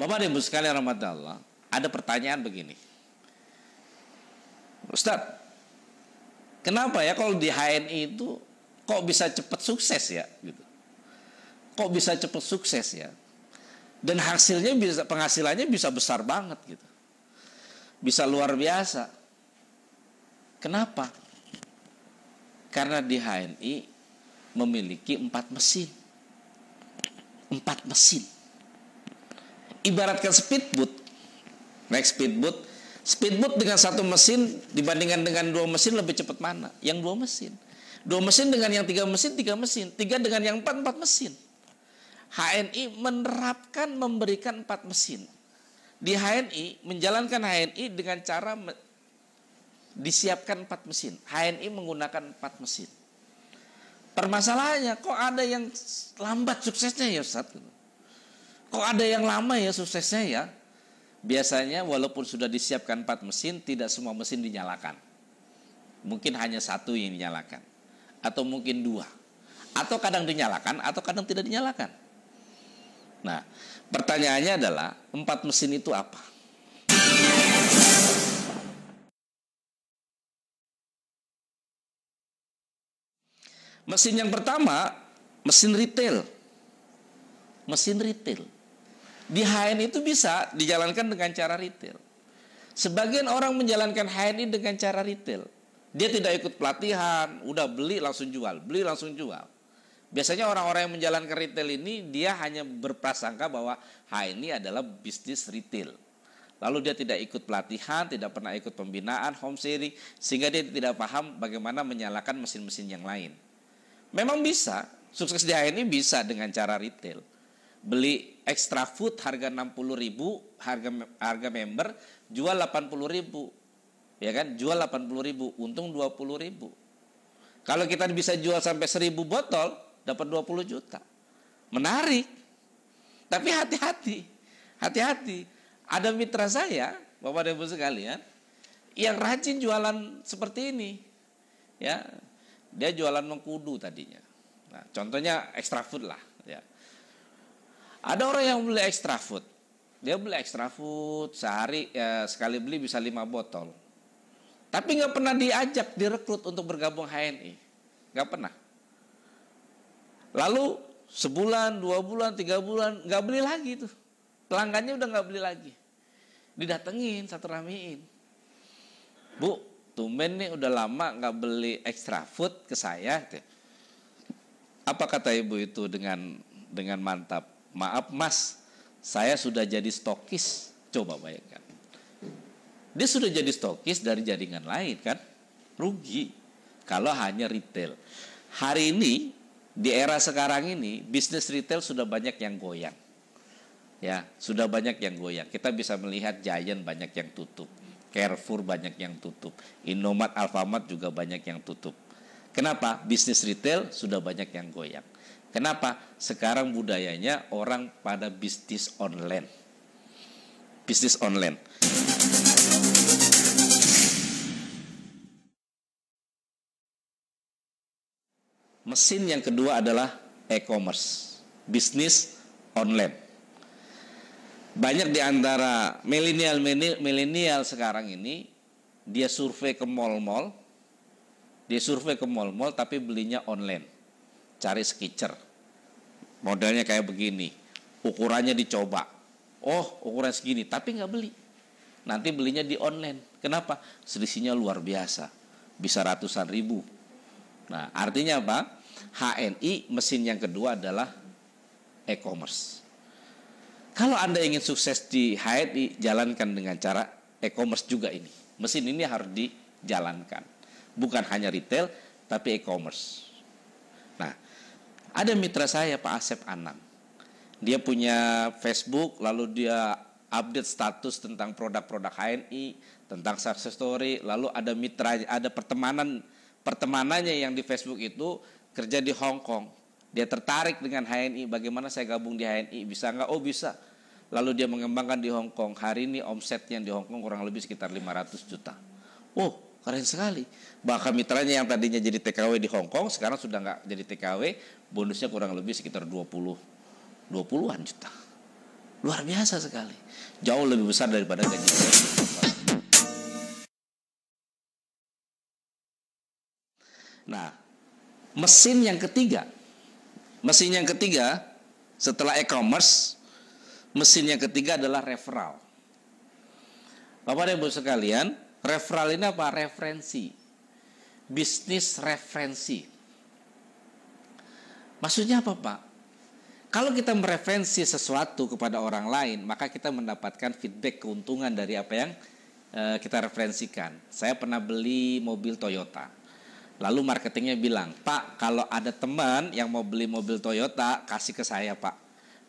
Bapak dan Ibu sekalian rahmat Allah, ada pertanyaan begini. Ustadz, kenapa ya kalau di HNI itu kok bisa cepat sukses ya? Gitu. Kok bisa cepat sukses ya? Dan hasilnya bisa, penghasilannya bisa besar banget gitu. Bisa luar biasa. Kenapa? Karena di HNI memiliki 4 mesin. 4 mesin. Ibaratkan speedboat. Naik speedboat dengan 1 mesin dibandingkan dengan 2 mesin lebih cepat mana? Yang 2 mesin. 2 mesin dengan yang 3 mesin, 3 mesin. 3 dengan yang 4 mesin. HNI menerapkan memberikan 4 mesin. Di HNI, menjalankan HNI dengan cara disiapkan 4 mesin. HNI menggunakan 4 mesin. Permasalahannya, kok ada yang lambat suksesnya ya Ustaz? Kok ada yang lama ya suksesnya ya? Biasanya walaupun sudah disiapkan 4 mesin, tidak semua mesin dinyalakan. Mungkin hanya 1 yang dinyalakan. Atau mungkin 2. Atau kadang dinyalakan, atau kadang tidak dinyalakan. Nah, pertanyaannya adalah 4 mesin itu apa? Mesin yang pertama, mesin retail. Mesin retail. Di HNI itu bisa dijalankan dengan cara retail. Sebagian orang menjalankan HNI dengan cara retail. Dia tidak ikut pelatihan, udah beli langsung jual, beli langsung jual. Biasanya orang-orang yang menjalankan retail ini dia hanya berprasangka bahwa HNI adalah bisnis retail. Lalu dia tidak ikut pelatihan, tidak pernah ikut pembinaan, home sharing, sehingga dia tidak paham bagaimana menyalakan mesin-mesin yang lain. Memang bisa, sukses di HNI bisa dengan cara retail. Beli extra food harga 60.000, harga member jual 80.000. Ya kan? Jual 80.000, untung 20.000. Kalau kita bisa jual sampai 1.000 botol, dapat 20 juta. Menarik. Tapi hati-hati. Ada mitra saya, Bapak dan Ibu sekalian, yang rajin jualan seperti ini. Ya. Dia jualan mengkudu tadinya. Nah, contohnya extra food lah, ya. Ada orang yang beli extra food. Dia beli extra food sehari ya, sekali beli bisa 5 botol. Tapi nggak pernah diajak, direkrut untuk bergabung HNI. Nggak pernah. Lalu sebulan, 2 bulan, 3 bulan nggak beli lagi tuh. Pelanggannya udah nggak beli lagi. Didatengin, satu ramein. Bu, tumben nih udah lama nggak beli extra food ke saya. Apa kata ibu itu dengan mantap? Maaf mas, saya sudah jadi stokis. Coba bayangkan. Dia sudah jadi stokis dari jaringan lain kan? Rugi kalau hanya retail. Hari ini di era sekarang ini bisnis retail sudah banyak yang goyang. Ya, sudah banyak yang goyang. Kita bisa melihat Giant banyak yang tutup. Carrefour banyak yang tutup. Indomaret, Alfamart juga banyak yang tutup. Kenapa? Bisnis retail sudah banyak yang goyang. Kenapa? Sekarang budayanya orang pada bisnis online. Bisnis online. Mesin yang kedua adalah e-commerce, bisnis online. Banyak di antara milenial sekarang ini dia survei ke mall-mall, tapi belinya online. Cari sketcher. Modelnya kayak begini. Ukurannya dicoba. Oh, ukuran segini, tapi nggak beli. Nanti belinya di online. Kenapa? Selisihnya luar biasa. Bisa ratusan ribu. Nah, artinya apa? HNI mesin yang kedua adalah e-commerce. Kalau Anda ingin sukses di HNI, jalankan dengan cara e-commerce juga ini. Mesin ini harus dijalankan. Bukan hanya retail, tapi e-commerce. Nah, ada mitra saya Pak Asep Anam. Dia punya Facebook, lalu dia update status tentang produk-produk HNI, tentang success story, lalu ada mitra, ada pertemanannya yang di Facebook itu kerja di Hong Kong. Dia tertarik dengan HNI, bagaimana saya gabung di HNI, bisa nggak? Oh bisa. Lalu dia mengembangkan di Hong Kong. Hari ini omsetnya di Hong Kong kurang lebih sekitar 500 juta. Oh, keren sekali. Bahkan mitranya yang tadinya jadi TKW di Hong Kong, sekarang sudah nggak jadi TKW, bonusnya kurang lebih sekitar 20-an juta. Luar biasa sekali. Jauh lebih besar daripada gaji saya. Nah, mesin yang ketiga setelah e-commerce, mesin yang ketiga adalah referral. Bapak dan Ibu sekalian, referral ini apa? Referensi. Bisnis referensi. Maksudnya apa, Pak? Kalau kita mereferensi sesuatu kepada orang lain, maka kita mendapatkan feedback keuntungan dari apa yang kita referensikan. Saya pernah beli mobil Toyota. Lalu marketingnya bilang, Pak, kalau ada teman yang mau beli mobil Toyota, kasih ke saya, Pak.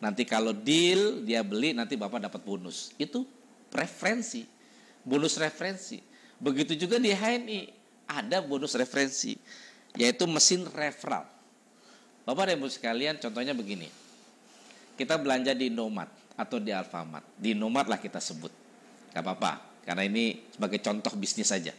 Nanti kalau deal, dia beli, nanti Bapak dapat bonus. Itu referensi, bonus referensi. Begitu juga di HNI, ada bonus referensi, yaitu mesin referral. Bapak dan Ibu sekalian, contohnya begini. Kita belanja di Indomaret atau di Alfamart. Di Indomaret lah kita sebut. Gak apa-apa, karena ini sebagai contoh bisnis saja.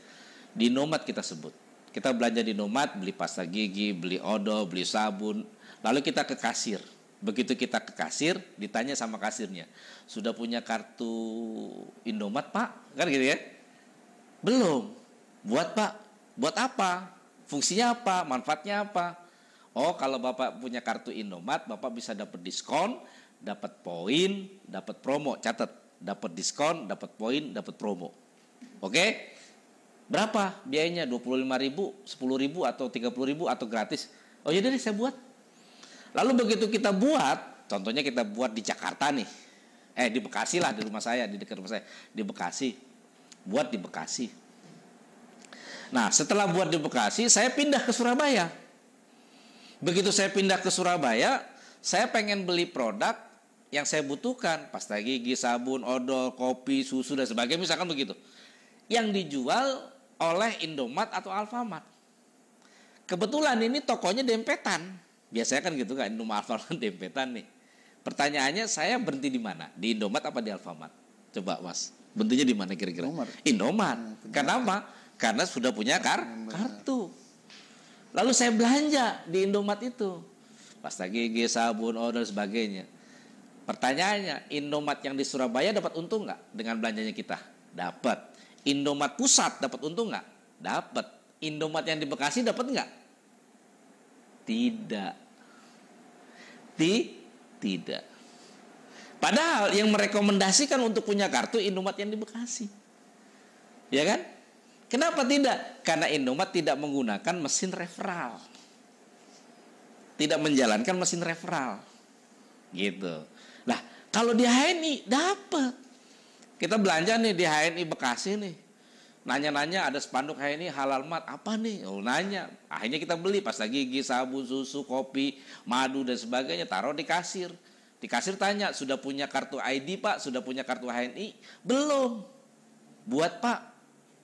Di Indomaret kita sebut. Kita belanja di Indomaret, beli pasta gigi, beli odol, beli sabun. Lalu kita ke kasir. Begitu kita ke kasir, ditanya sama kasirnya, sudah punya kartu Indomaret, Pak? Kan gitu ya? Belum. Buat, Pak. Buat apa? Fungsinya apa? Manfaatnya apa? Oh, kalau Bapak punya kartu Indomaret, Bapak bisa dapat diskon, dapat poin, dapat promo. Catat, dapat diskon, dapat poin, dapat promo. Oke? Berapa biayanya? 25.000, 10.000 atau 30.000 atau gratis? Oh ya deh, saya buat. Lalu begitu kita buat, contohnya kita buat di Jakarta nih. Di Bekasi lah, di rumah saya, di dekat rumah saya, di Bekasi. Buat di Bekasi. Nah, setelah buat di Bekasi, saya pindah ke Surabaya. Begitu saya pindah ke Surabaya, saya pengen beli produk yang saya butuhkan, pasta gigi, sabun, odol, kopi, susu dan sebagainya, misalkan begitu. Yang dijual oleh Indomaret atau Alfamart. Kebetulan ini tokonya dempetan. Biasanya kan gitu kan, Indomaret Alfamart dempetan nih. Pertanyaannya, saya berhenti di mana? Di Indomaret apa di Alfamart? Coba Mas, berhentinya di mana kira-kira? Indomaret. Kenapa? Karena sudah punya kartu. Lalu saya belanja di Indomaret itu. Pasta gigi, sabun, odol, sebagainya. Pertanyaannya, Indomaret yang di Surabaya dapat untung nggak dengan belanjanya kita? Dapat. Indomaret pusat dapat untung nggak? Dapat. Indomaret yang di Bekasi dapat nggak? Tidak. Tidak. Padahal yang merekomendasikan untuk punya kartu Indomaret yang di Bekasi. Ya kan? Kenapa tidak? Karena Indomaret tidak menggunakan mesin referral. Tidak menjalankan mesin referral. Gitu. Nah, kalau di HNI dapat. Kita belanja nih di HNI Bekasi nih. Nanya-nanya ada spanduk HNI halal mat. Apa nih? Oh, nanya. Akhirnya kita beli pasta gigi, sabun, susu, kopi, madu dan sebagainya. Taruh di kasir. Di kasir tanya, sudah punya kartu ID, Pak? Sudah punya kartu HNI? Belum. Buat, Pak.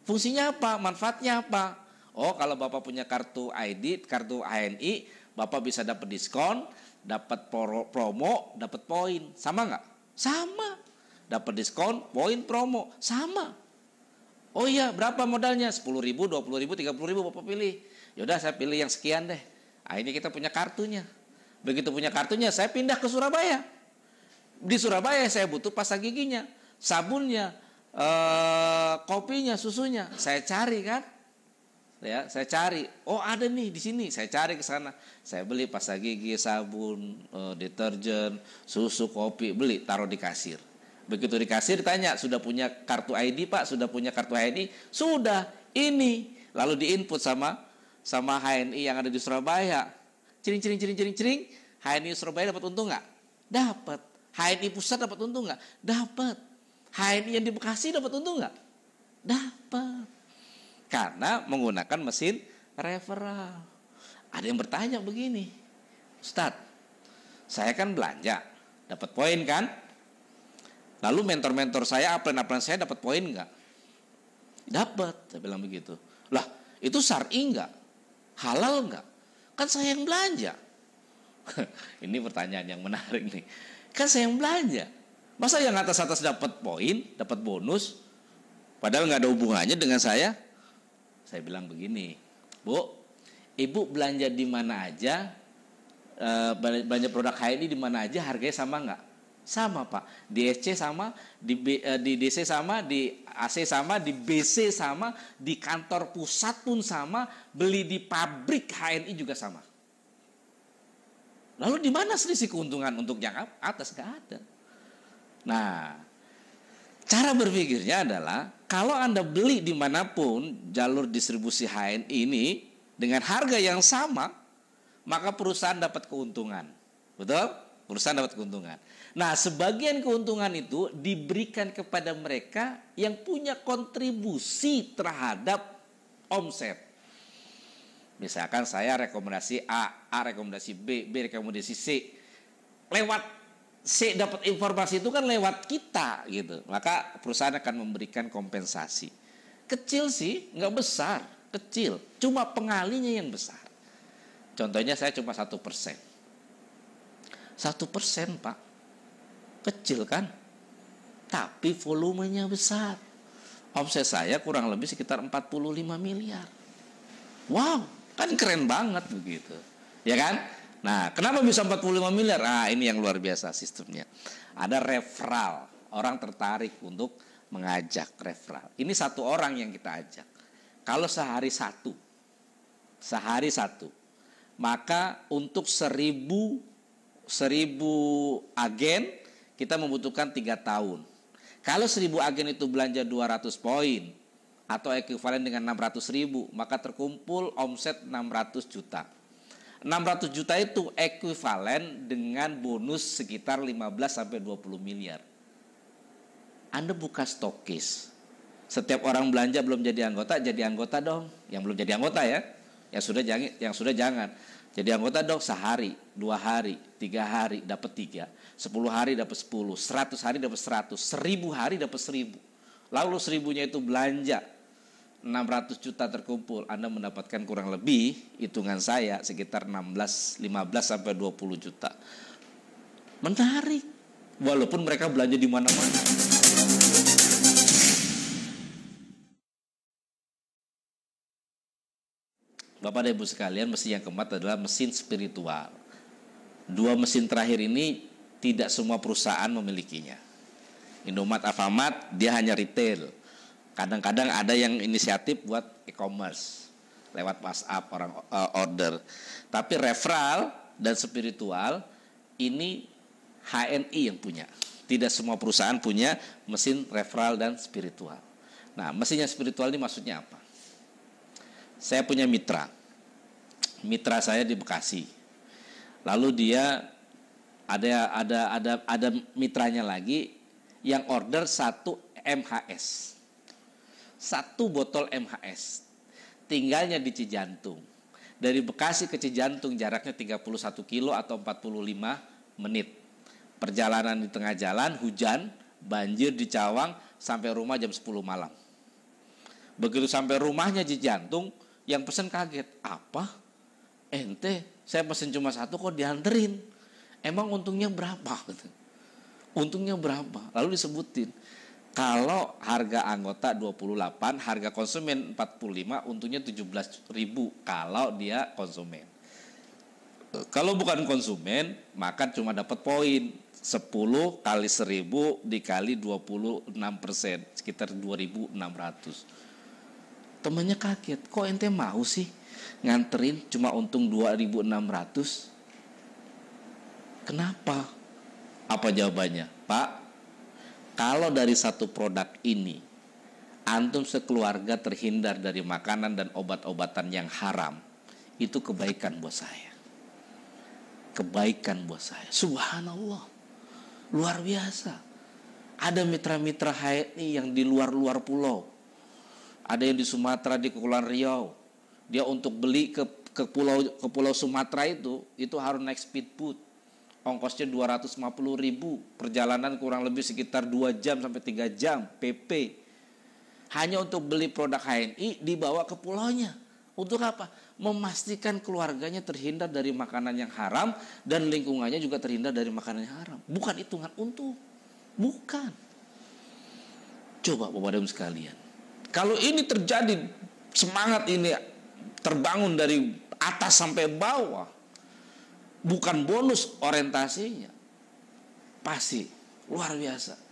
Fungsinya apa? Manfaatnya apa? Oh, kalau Bapak punya kartu ID, kartu HNI, Bapak bisa dapat diskon, dapat promo, dapat poin. Sama nggak? Sama. Dapat diskon, poin, promo, sama. Oh iya, berapa modalnya? 10.000, 20.000, 30.000 Bapak pilih. Yaudah, saya pilih yang sekian deh. Akhirnya kita punya kartunya. Begitu punya kartunya, saya pindah ke Surabaya. Di Surabaya saya butuh pasta giginya, sabunnya, kopinya, susunya. Saya cari kan? Ya, saya cari. Oh, ada nih di sini. Saya cari ke sana. Saya beli pasta gigi, sabun, deterjen, susu, kopi, beli, taruh di kasir. Begitu di kasir ditanya, sudah punya kartu ID, Pak? Sudah punya kartu HNI? Sudah, ini. Lalu diinput sama HNI yang ada di Surabaya. Cering. HNI Surabaya dapat untung nggak? Dapat. HNI pusat dapat untung nggak? Dapat. HNI yang di Bekasi dapat untung nggak? Dapat. Karena menggunakan mesin referral. Ada yang bertanya begini, Ustadz, saya kan belanja, dapat poin kan? Lalu mentor-mentor saya, upline saya dapat poin nggak? Dapat, saya bilang begitu. Lah, itu syar'i nggak? Halal nggak? Kan saya yang belanja. Ini pertanyaan yang menarik nih. Kan saya yang belanja. Masa yang atas-atas dapat poin, dapat bonus, padahal nggak ada hubungannya dengan saya? Saya bilang begini, Bu, Ibu belanja di mana aja, belanja produk HNI di mana aja, harganya sama nggak? Sama Pak, di SC sama, di DC sama, di AC sama, di BC sama, di kantor pusat pun sama, beli di pabrik HNI juga sama. Lalu di mana selisih keuntungan untuk yang atas? Gak ada. Nah, cara berpikirnya adalah kalau Anda beli dimanapun jalur distribusi HNI ini dengan harga yang sama, maka perusahaan dapat keuntungan. Betul? Perusahaan dapat keuntungan. Nah, sebagian keuntungan itu diberikan kepada mereka yang punya kontribusi terhadap omset. Misalkan saya rekomendasi A rekomendasi B rekomendasi C. Lewat C dapat informasi itu kan lewat kita gitu. Maka perusahaan akan memberikan kompensasi. Kecil sih, nggak besar, kecil. Cuma pengalinya yang besar. Contohnya saya cuma 1%. 1% Pak. Kecil kan? Tapi volumenya besar. Omset saya kurang lebih sekitar 45 miliar. Wow, kan keren banget begitu. Ya kan? Nah, kenapa bisa 45 miliar? Ah, ini yang luar biasa sistemnya. Ada referral. Orang tertarik untuk mengajak referral. Ini satu orang yang kita ajak. Kalau sehari satu, maka untuk 1000 agen kita membutuhkan 3 tahun. Kalau 1000 agen itu belanja 200 poin atau ekuivalen dengan 600.000, maka terkumpul omset 600 juta. 600 juta itu ekuivalen dengan bonus sekitar 15-20 miliar. Anda buka stokis. Setiap orang belanja belum jadi anggota dong. Yang belum jadi anggota ya. Yang sudah jangan. Jadi anggota dong sehari, 2 hari, 3 hari dapat 3, 10 hari dapat 10, 100 hari dapat 100, 1000 hari dapat 1000. Lalu 1000-nya itu belanja 600 juta terkumpul, Anda mendapatkan kurang lebih hitungan saya sekitar 15 sampai 20 juta. Menarik. Walaupun mereka belanja di mana-mana. Bapak dan Ibu sekalian, mesin yang keempat adalah mesin spiritual. 2 mesin terakhir ini tidak semua perusahaan memilikinya. Indomaret, Alfamart, dia hanya retail. Kadang-kadang ada yang inisiatif buat e-commerce lewat WhatsApp orang order. Tapi referral dan spiritual ini HNI yang punya. Tidak semua perusahaan punya mesin referral dan spiritual. Nah, mesin yang spiritual ini maksudnya apa? Saya punya mitra saya di Bekasi. Lalu dia ada mitranya lagi yang order 1 MHS. 1 botol MHS. Tinggalnya di Cijantung. Dari Bekasi ke Cijantung jaraknya 31 kilo atau 45 menit. Perjalanan di tengah jalan, hujan, banjir di Cawang, sampai rumah jam 10 malam. Begitu sampai rumahnya di Cijantung, yang pesen kaget, apa? Ente, saya pesen cuma 1 kok dianterin. Emang untungnya berapa? Untungnya berapa? Lalu disebutin. Kalau harga anggota 28, harga konsumen 45, untungnya 17.000 kalau dia konsumen. Kalau bukan konsumen, maka cuma dapat poin. 10 kali 1000 dikali 26%, sekitar 2.600. Temannya kaget, kok ente mau sih nganterin cuma untung 2.600? Kenapa? Apa jawabannya? Pak, kalau dari 1 produk ini antum sekeluarga terhindar dari makanan dan obat-obatan yang haram, itu kebaikan buat saya. Kebaikan buat saya. Subhanallah. Luar biasa. Ada mitra-mitra HNI yang di luar-luar pulau. Ada yang di Sumatera, di Kepulauan Riau. Dia untuk beli ke pulau Sumatera itu harus naik speedboat. Ongkosnya 250.000. Perjalanan kurang lebih sekitar 2 jam sampai 3 jam PP. Hanya untuk beli produk HNI dibawa ke pulaunya. Untuk apa? Memastikan keluarganya terhindar dari makanan yang haram dan lingkungannya juga terhindar dari makanan yang haram. Bukan hitungan untung. Bukan. Coba Bapak dan Ibu sekalian. Kalau ini terjadi, semangat ini terbangun dari atas sampai bawah, bukan bonus orientasinya. pasti luar biasa.